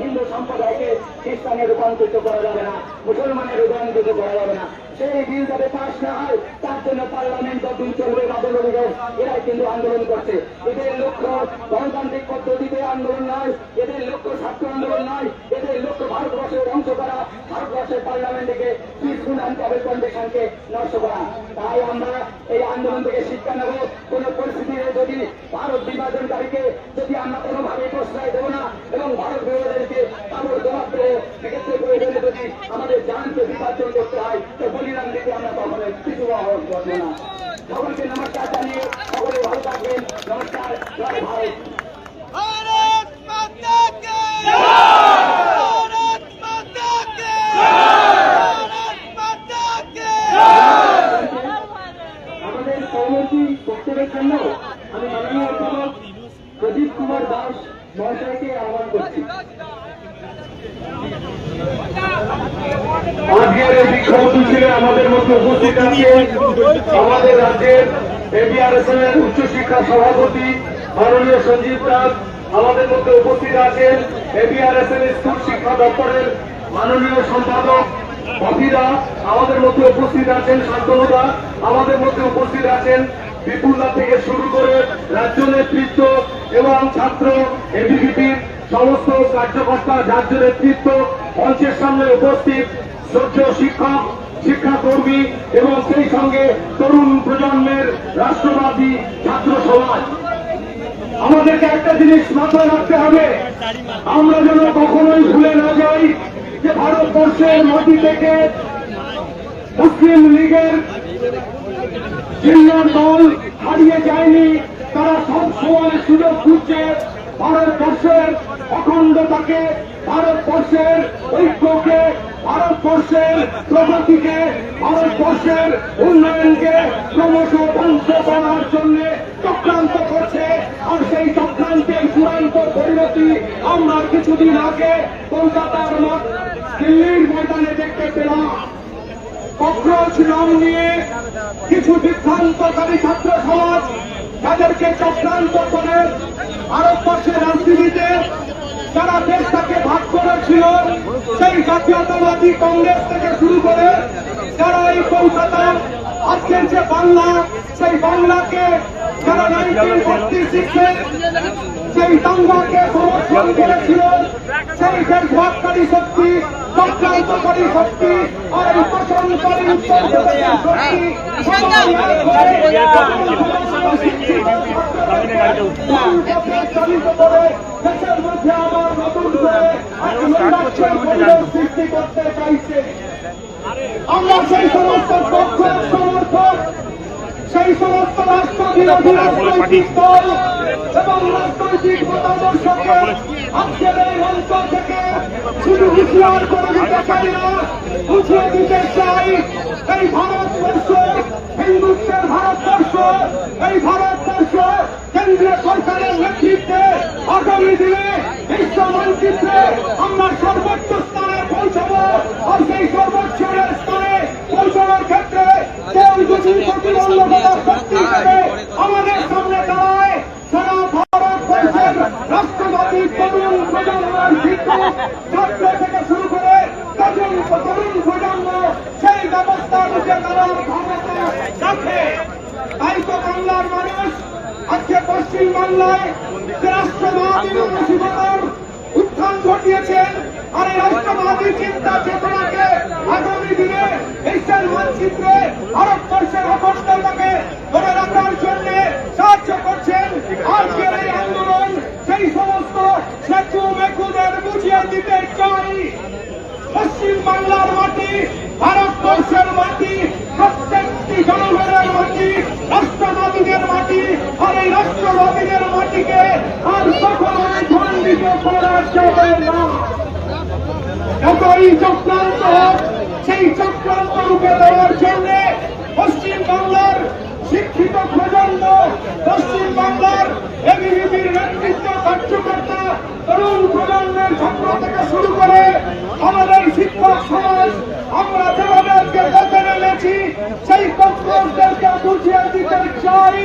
হিন্দু সম্প্রদায়কে খ্রিস্টানে রূপান্তরিত করা যাবে না, মুসলমানের রূপান্তরিত করা যাবে না। সেই বিল যাতে পাশ না হয় তার জন্য পার্লামেন্ট যতদিন চলবে বাদলবিগত এরাই কিন্তু আন্দোলন করছে। এদের লক্ষ্য গণতান্ত্রিক পদ্ধতিতে আন্দোলন নয়, এদের লক্ষ্য ছাত্র আন্দোলন নয়, এদের লক্ষ্য ভারতবর্ষের ধ্বংস করা, ভারতবর্ষের পার্লামেন্টকে পিসফুল অ্যান্ড পাবলিক কন্ডিশনকে নষ্ট করা। তাই আমরা এই আন্দোলন থেকে শিক্ষা নেব, কোন পরিস্থিতিতে যদি ভারত বিভাজনকারীকে যদি আমরা কোনোভাবে প্রশ্রয় দেবো না এবং ভারত বিভাজনকে কারোর জবাব দেবো, সেক্ষেত্রে প্রয়োজনে যদি আমাদের জানকে বিভাজন করতে হয় তো বলিদান দিতে আমরা কখনো কিছু আহ্বান করবো না। সকলকে নমস্কার জানিয়ে সকলে ভালো থাকবেন। নমস্কার, জয় ভারত। भारत माता की भारत माता की भारत माता की আমাদের পরবর্তী বক্তব্যের জন্য আমি মাননীয় অধ্যাপক প্রদীপ কুমার দাস মহাশয়কে আহ্বান করছি। আজকের এই বিক্ষোভ মিছিলে আমাদের মধ্যে উপস্থিত আছে আমাদের রাজ্যের এবিআরএসএম এর উচ্চশিক্ষা সভাপতি মাননীয় সঞ্জীব দাস, আমাদের মধ্যে উপস্থিত আছেন এবিআরএসএম স্কুল শিক্ষা দপ্তরের মাননীয় সম্পাদক অভিদা, আমাদের মধ্যে উপস্থিত আছেন শান্তনু দাস, আমাদের মধ্যে উপস্থিত আছেন বিপুলদা থেকে শুরু করে রাজ্য নেতৃত্ব এবং ছাত্র এবিভিপির সমস্ত কার্যকর্তা, রাজ্য নেতৃত্ব, মঞ্চের সামনে উপস্থিত শ্রদ্ধেয় শিক্ষক, শিক্ষাকর্মী এবং সেই সঙ্গে তরুণ প্রজন্মের রাষ্ট্রবাদী ছাত্র সমাজ। আমাদেরকে একটা জিনিস মাথায় রাখতে হবে, আমরা যেন কখনোই ভুলে না যাই যে ভারতবর্ষের মাটি থেকে মুসলিম লীগের জিন্নার দল হারিয়ে যায়নি। তারা সব সময় সুযোগ খুঁজছে ভারতবর্ষের অখণ্ডতাকে, ভারতবর্ষের ঐক্যকে, ভারতবর্ষের প্রগতিকে, ভারতবর্ষের উন্নয়নকে ক্রমশ ধ্বংস করার জন্য চক্রান্ত করছে। আর সেই চক্রান্তের চূড়ান্ত পরিণতি আমরা কিছুদিন আগে কলকাতার দিল্লির ময়দানে দেখতে পেলাম। ককরোচ রং নিয়ে কিছু বিভ্রান্তকারী ছাত্র সমাজ তাদেরকে চক্রান্ত করে ভারতবর্ষের রাজনীতিতে যারা দেশটাকে ভাগ করেছিল, সেই জাতীয়তাবাদী কংগ্রেস থেকে শুরু করে যারা এই কলকাতা আজকের যে বাংলা, সেই বাংলাকে যারা 1946-এ সেই দাঙ্গাকে সমর্থন করেছিল, সেই দেশভাগকারী শক্তি, চক্রান্তকারী শক্তি আর এই পোষণকারী উত্তরপ্রদেশের দেশের মধ্যে আবার নতুন করে সৃষ্টি করতে চাইছে। আমরা সেই সমস্ত পক্ষ সমর্থক, সেই সমস্ত রাষ্ট্রবিরোধী রাজনৈতিক দল এবং রাজনৈতিক মতাদর্শকে আজকের এই মঞ্চ থেকে শুধু হুঁশিয়ার করে দিতে চাই না, বুঝিয়ে দিতে চাই এই ভারতবর্ষ হিন্দুত্বের ভারতবর্ষ, এই ভারতবর্ষ কেন্দ্রীয় সরকারের নেতৃত্বে আগামী দিনে বিশ্ব মানচিত্রে আমরা সর্বোচ্চ স্থানে পৌঁছাবো। আর সেই সর্বোচ্চ স্থানে পৌঁছানোর ক্ষেত্রে কেউ যদি প্রতিবন্ধকতা সৃষ্টি করে আমাদের সামনে দাঁড়ায়, সারা ভারতবর্ষের রাষ্ট্রবাদী তরুণ প্রজন্মের শিক্ষক ছাত্র থেকে শুরু করে তরুণ প্রজন্ম সেই ব্যবস্থা রুখে দেওয়ার ক্ষমতা রাখে। তাই তো বাংলার মানুষ আজকে পশ্চিম বাংলায় যে রাষ্ট্রবাদী মানসিকতার উত্থান ঘটিয়েছেন, আর এই রাষ্ট্রবাদী চিন্তা চেতনাকে আগামী দিনে বিশ্বের মানচিত্রে ভারতবর্ষের অখণ্ডতাকে ধরে রাখার জন্য সাহায্য করছেন। আজকের এই আন্দোলন সেই সমস্ত সেতু মেকুদের বুঝিয়ে দিতে চাই, পশ্চিম বাংলার মাটি ভারতবর্ষের মাটি, প্রত্যেকটি জনগণের মাটি, রাষ্ট্রবাদীদের মাটি। আর এই রাষ্ট্রবাদীদের মাটিকে আর কখনোই খণ্ডিত করা যাবে না। যতই চক্রান্ত হোক, সেই চক্রান্ত রূপে দেওয়ার জন্য পশ্চিম বাংলার শিক্ষিত প্রজন্ম, পশ্চিম বাংলার এবিভিপির নেতৃত্ব কার্যকর্তা, তরুণ প্রজন্মের ছাত্র থেকে শুরু করে আমাদের শিক্ষক সমাজ, আমরা যেভাবে আজকে পথে নেমেছি সেই কর্তব্যদেরকে বুঝিয়ে দিতে চাই।